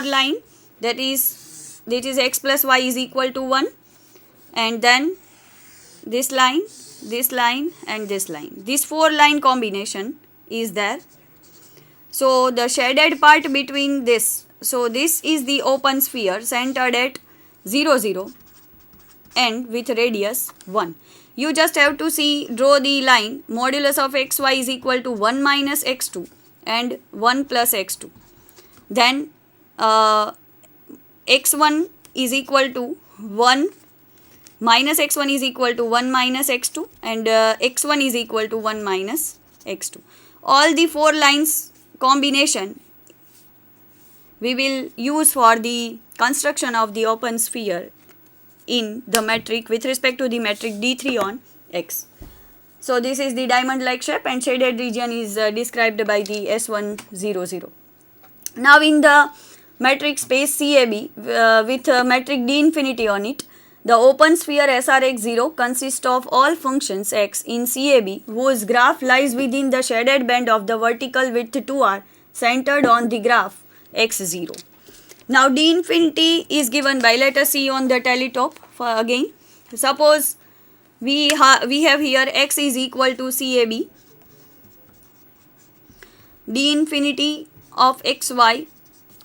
line, that is x plus y is equal to 1, and then this line, and this line. This 4-line combination is there. So the shaded part between this, so this is the open sphere centered at 0, 0 and with radius 1. You just have to draw the line modulus of xy is equal to 1 minus x2 and 1 plus x2. Then x1 is equal to 1 minus x1 is equal to 1 minus x2 and x1 is equal to 1 minus x2. All the 4 lines combination we will use for the construction of the open sphere in the metric with respect to the metric D3 on X. So this is the diamond-like shape and shaded region is described by the S1, 0, 0. Now in the metric space CAB with metric D infinity on it, the open sphere SRX0 consists of all functions x in CAB whose graph lies within the shaded band of the vertical width 2r centered on the graph x0. Now D infinity is given by, let us see on the teletype again. Suppose we have here x is equal to CAB. D infinity of xy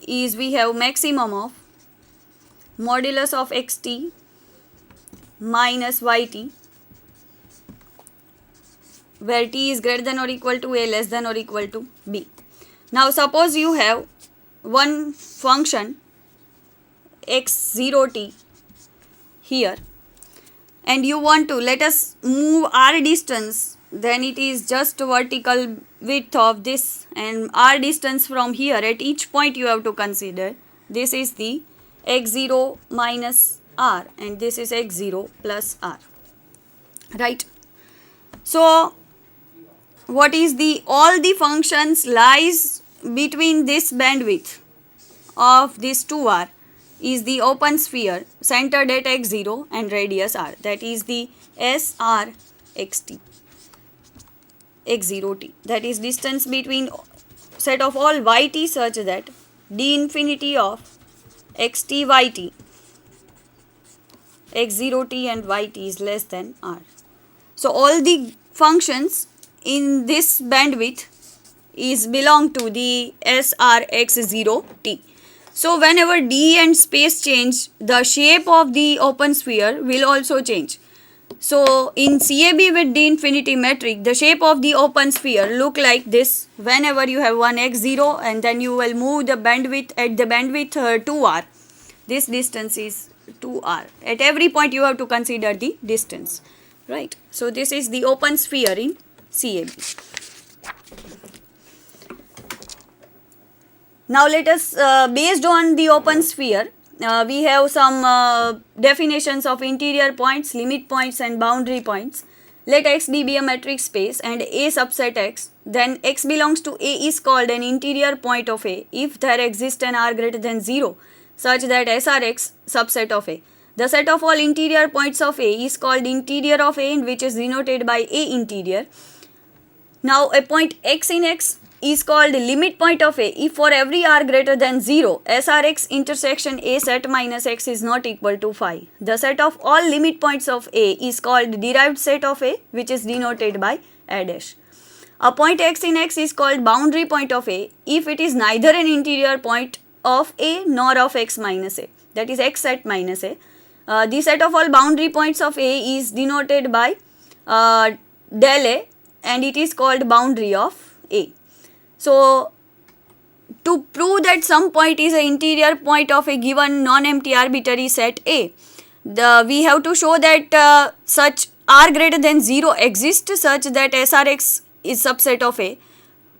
is, we have maximum of modulus of xt minus yt, where t is greater than or equal to a, less than or equal to b. Now suppose you have one function x0t here and you want to, let us move r distance, then it is just vertical width of this, and r distance from here at each point you have to consider. This is the x0 minus r and this is x0 plus r, right? So what is the, all the functions lies between this bandwidth of this 2r is the open sphere centered at x0 and radius r, that is the SRXT x0t, that is distance between set of all yt such that d infinity of xt yt x0t and yt is less than r. So all the functions in this bandwidth is belong to the SRX0t. So whenever d and space change, the shape of the open sphere will also change. So in CAB with d infinity metric, the shape of the open sphere look like this. Whenever you have one x0 and then you will move the bandwidth at the bandwidth 2r, this distance is 2r. At every point you have to consider the distance, right? So this is the open sphere in CAB. Now let us, based on the open sphere, we have some definitions of interior points, limit points and boundary points. Let X be a metric space and A subset X, then X belongs to A is called an interior point of A if there exists an R greater than 0 such that SRX subset of A. The set of all interior points of A is called interior of A, which is denoted by A interior. Now a point X in X is called limit point of A if for every r greater than 0, SRX intersection A set minus X is not equal to phi. The set of all limit points of A is called derived set of A, which is denoted by A dash. A point X in X is called boundary point of A if it is neither an interior point of A nor of X minus A, that is X set minus A. The set of all boundary points of A is denoted by del A and it is called boundary of A. So to prove that some point is an interior point of a given non-empty arbitrary set A, we have to show that such r greater than 0 exists such that SRX is subset of A.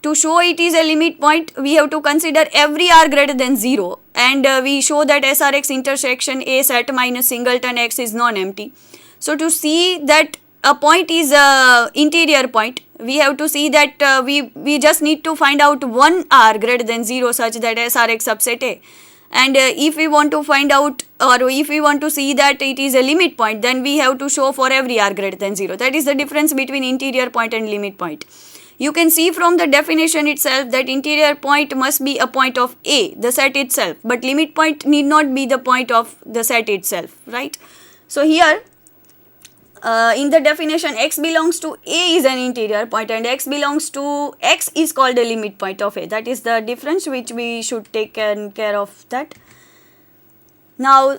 To show it is a limit point, we have to consider every r greater than 0 and we show that SRX intersection A set minus singleton X is non-empty. So to see that a point is a interior point, we have to see that we just need to find out one r greater than 0 such that SRX subset A. And if we want to find out, or if we want to see that it is a limit point, then we have to show for every r greater than 0. That is the difference between interior point and limit point. You can see from the definition itself that interior point must be a point of A, the set itself, but limit point need not be the point of the set itself, right? So here in the definition, x belongs to A is an interior point and x belongs to x is called a limit point of A. That is the difference which we should take care of that. Now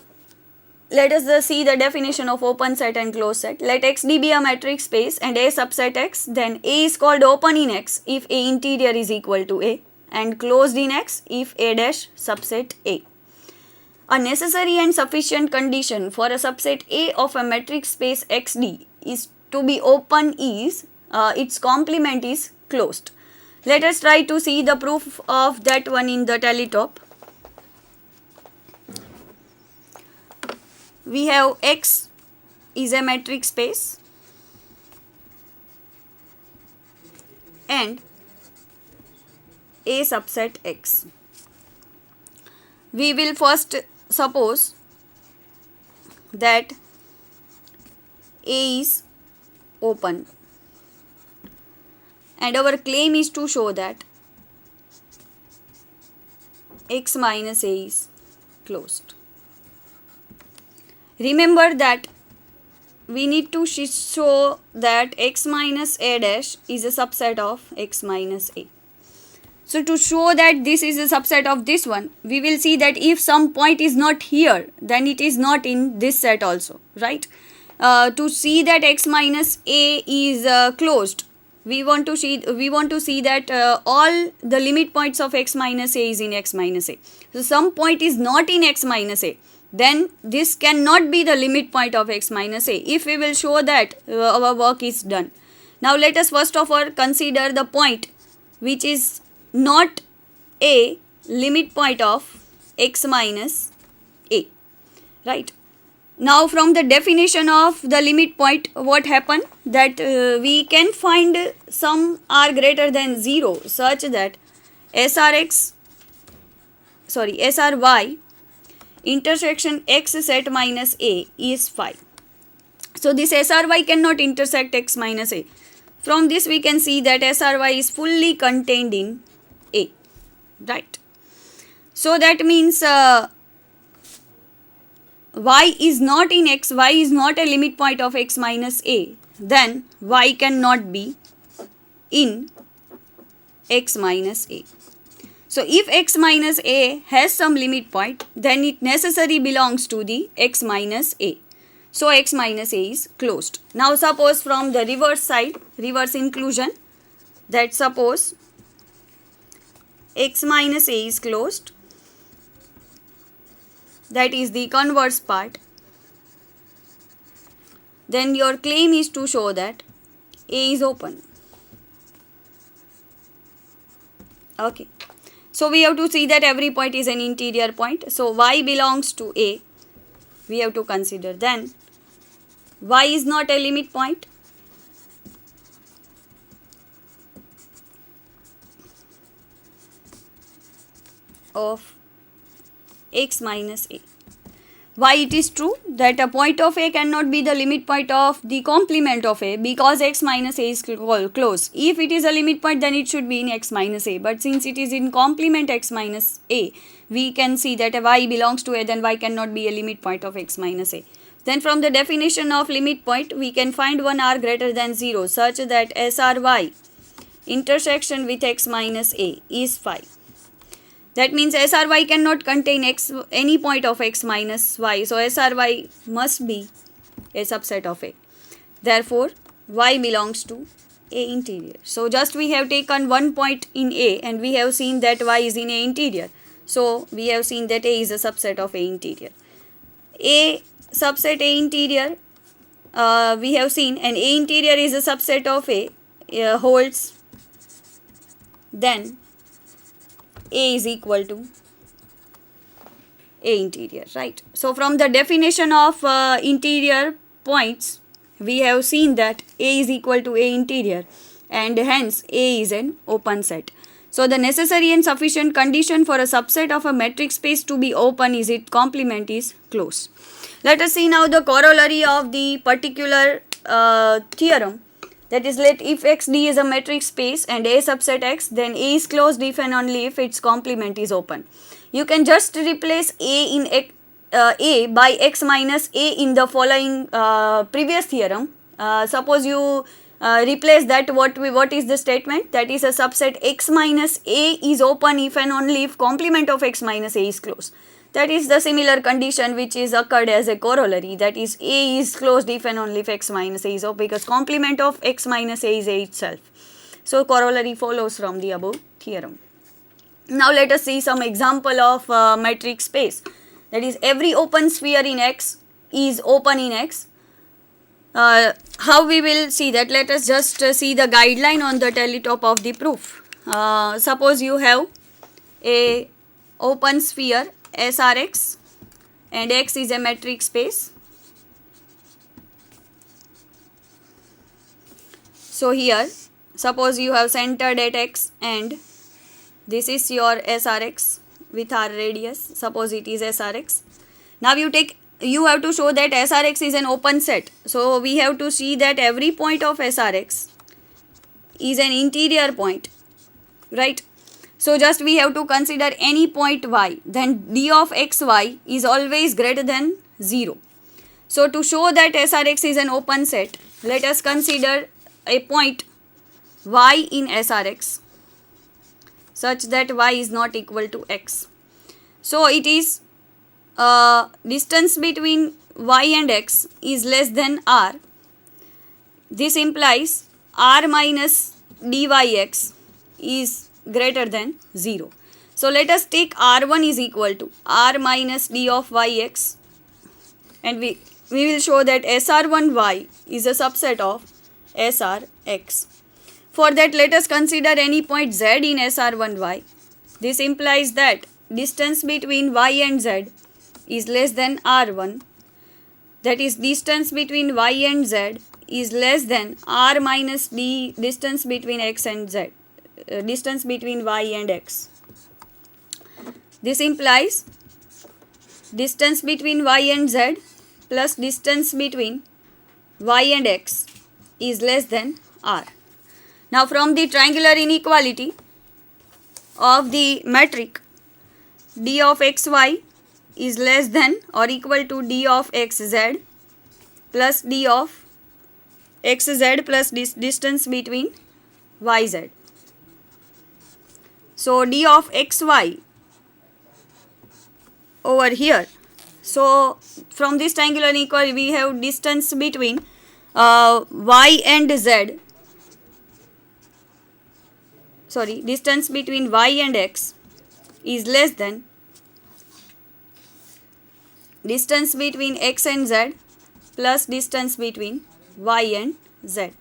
let us see the definition of open set and closed set. Let Xd be a metric space and A subset X, then A is called open in X if A interior is equal to A and closed in X if A dash subset A. A necessary and sufficient condition for a subset A of a metric space Xd is to be open is its complement is closed. Let us try to see the proof of that one in the Teletalk. We have X is a metric space and A subset X. We will first suppose that A is open and our claim is to show that X minus A is closed. Remember that we need to show that X minus A dash is a subset of X minus A. So to show that this is a subset of this one, we will see that if some point is not here, then it is not in this set also, right? To see that X minus A is closed, we want to see that all the limit points of X minus A is in X minus A. So some point is not in X minus A, then this cannot be the limit point of X minus A. If we will show that, our work is done. Now let us first of all consider the point which is not a limit point of X minus A, right? Now from the definition of the limit point, what happened that we can find some r greater than 0 such that SRY intersection X set minus A is phi. So this SRY cannot intersect X minus A. From this we can see that SRY is fully contained in A, right? So that means Y is not in X, Y is not a limit point of X minus A, then Y cannot be in X minus A. So if X minus A has some limit point, then it necessarily belongs to the X minus A. So X minus A is closed. Now suppose from the reverse side, reverse inclusion, that suppose X minus A is closed, that is the converse part, then your claim is to show that A is open. Okay. So we have to see that every point is an interior point. So Y belongs to A. We have to consider then Y is not a limit point. Of X minus A. Why it is true that a point of A cannot be the limit point of the complement of A, because X minus A is closed. If it is a limit point, then it should be in X minus A, but since it is in complement X minus A, we can see that a Y belongs to A, then Y cannot be a limit point of X minus A. Then from the definition of limit point, we can find one r greater than 0 such that SRY intersection with X minus A is phi. That means SRY cannot contain any point of X minus Y. So SRY must be a subset of A. Therefore, Y belongs to A interior. So just we have taken one point in A and we have seen that Y is in A interior. So we have seen that A is a subset of A interior. A subset A interior, we have seen, and A interior is a subset of A holds, then A is equal to A interior, right? So from the definition of interior points, we have seen that A is equal to A interior and hence A is an open set. So the necessary and sufficient condition for a subset of a metric space to be open is its complement is closed. Let us see now the corollary of the particular theorem. That is, let if xd is a metric space and A subset x, then A is closed if and only if its complement is open. You can just replace A by x minus A in the following previous theorem. Suppose you replace that, what is the statement? That is, a subset x minus A is open if and only if complement of x minus A is closed. That is the similar condition which is occurred as a corollary, that is, A is closed if and only if x minus A is open, because complement of x minus A is A itself. So corollary follows from the above theorem. Now let us see some example of metric space. That is, every open sphere in X is open in X. How we will see that? Let us just see the guideline on the teletop of the proof. Suppose you have a open sphere SRX and X is a metric space. So here, suppose you have centered at X and this is your SRX with R radius. Suppose it is SRX. Now you have to show that SRX is an open set. So we have to see that every point of SRX is an interior point, right? So just we have to consider any point y, then d of xy is always greater than 0. So to show that SRX is an open set, let us consider a point y in SRX such that y is not equal to x. So it is distance between y and x is less than r. This implies r minus dyx is greater than 0. So let us take r1 is equal to r minus d of yx, and we will show that SR1y is a subset of SRX. For that, let us consider any point z in SR1y. This implies that distance between y and z is less than r1. That is, distance between y and z is less than r minus d distance between x and z. Distance between y and x. This implies distance between y and z plus distance between y and x is less than r. Now from the triangular inequality of the metric, d of xy is less than or equal to d of xz plus d of xz plus distance between yz. So d of xy over here. So from this triangular inequality we have distance between y and z. Distance between y and x is less than distance between x and z plus distance between y and z.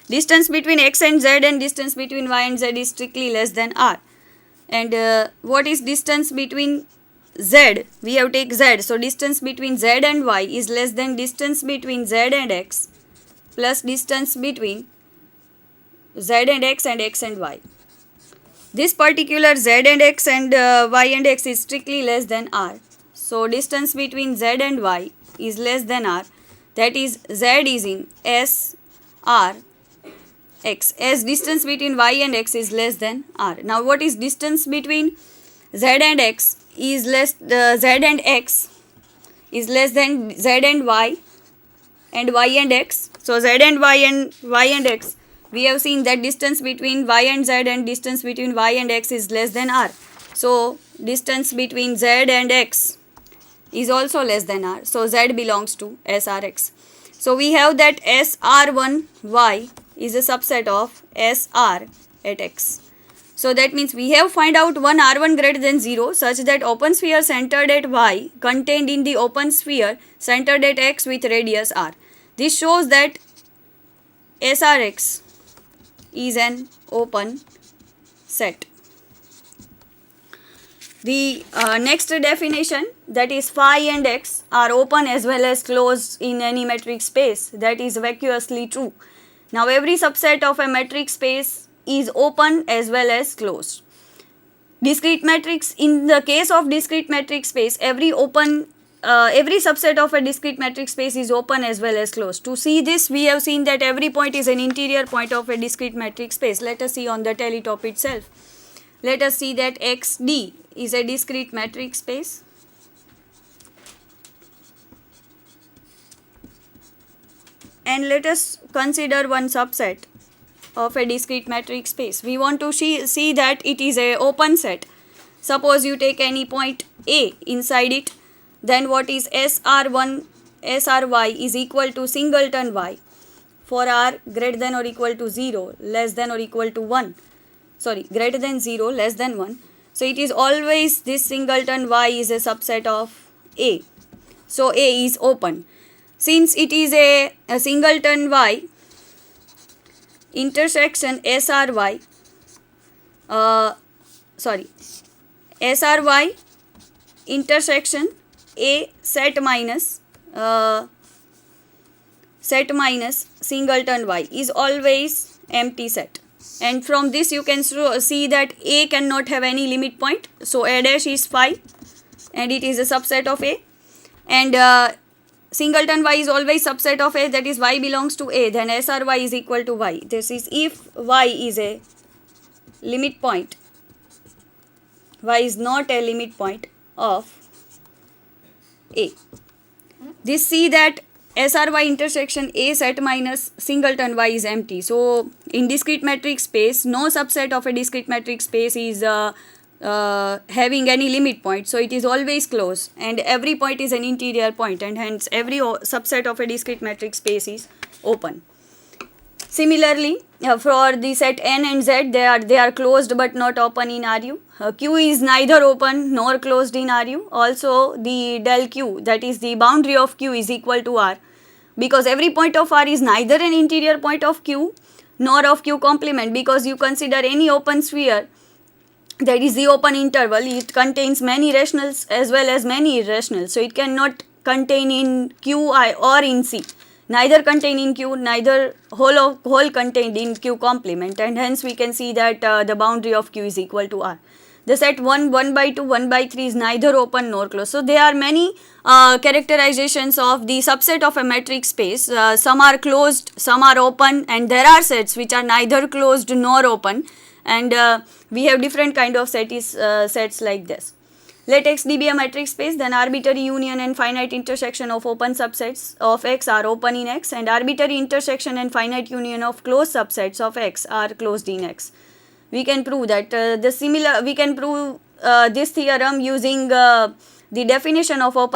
Distance between x and z and distance between y and z is strictly less than r. And what is distance between z? We have take z. So distance between z and y is less than distance between z and x plus distance between z and x and y. This particular z and x and y and x is strictly less than r. So distance between z and y is less than r. That is, z is in S r x, as distance between y and x is less than r. Now what is distance between z and x is less z and x is less than z and y and x. So z and y and x, we have seen that distance between y and z and distance between y and x is less than r. So distance between z and x is also less than r. So z belongs to SRX. So we have that SR1y is a subset of SR at x. So that means we have find out one R1 greater than 0 such that open sphere centered at y contained in the open sphere centered at x with radius r. This shows that SRX is an open set. The next definition, that is phi and x are open as well as closed in any metric space, that is vacuously true. Now every subset of a metric space is open as well as closed. Discrete matrix, in the case of discrete metric space, every open every subset of a discrete metric space is open as well as closed. To see this, we have seen that every point is an interior point of a discrete metric space. Let us see on the teletop itself. Let us see that XD is a discrete metric space. And let us consider one subset of a discrete metric space. We want to see that it is a open set. Suppose you take any point A inside it, then what is SR1 SRY is equal to singleton Y for R greater than or equal to 0, less than or equal to 1. Greater than 0, less than 1. So it is always this singleton Y is a subset of A. So A is open. Since it is a singleton Y, intersection SRY, SRY intersection A set minus singleton Y is always empty set. And from this you can see that A cannot have any limit point. So A dash is phi and it is a subset of A. And singleton Y is always subset of A, that is Y belongs to A, then SRY is equal to Y. This is if Y is a limit point. Y is not a limit point of A. This see that SRY intersection A set minus singleton Y is empty. So in discrete metric space, no subset of a discrete metric space is having any limit point, so it is always closed, and every point is an interior point, and hence every subset of a discrete metric space is open. Similarly, for the set N and Z, they are closed but not open in RU. Q is neither open nor closed in RU. Also, the del Q, that is the boundary of Q, is equal to R, because every point of R is neither an interior point of Q nor of Q complement, because you consider any open sphere, that is the open interval, it contains many rationals as well as many irrationals. So it cannot contain in Q or in C. Neither contain in Q, neither whole contained in Q complement, and hence we can see that the boundary of Q is equal to R. The set 1, 1 by 2, 1 by 3 is neither open nor closed. So there are many characterizations of the subset of a metric space. Some are closed, some are open, and there are sets which are neither closed nor open. And we have different kind of sets like this. Let XD be a metric space, then arbitrary union and finite intersection of open subsets of X are open in X, and arbitrary intersection and finite union of closed subsets of X are closed in X. We can prove that this theorem using the definition of open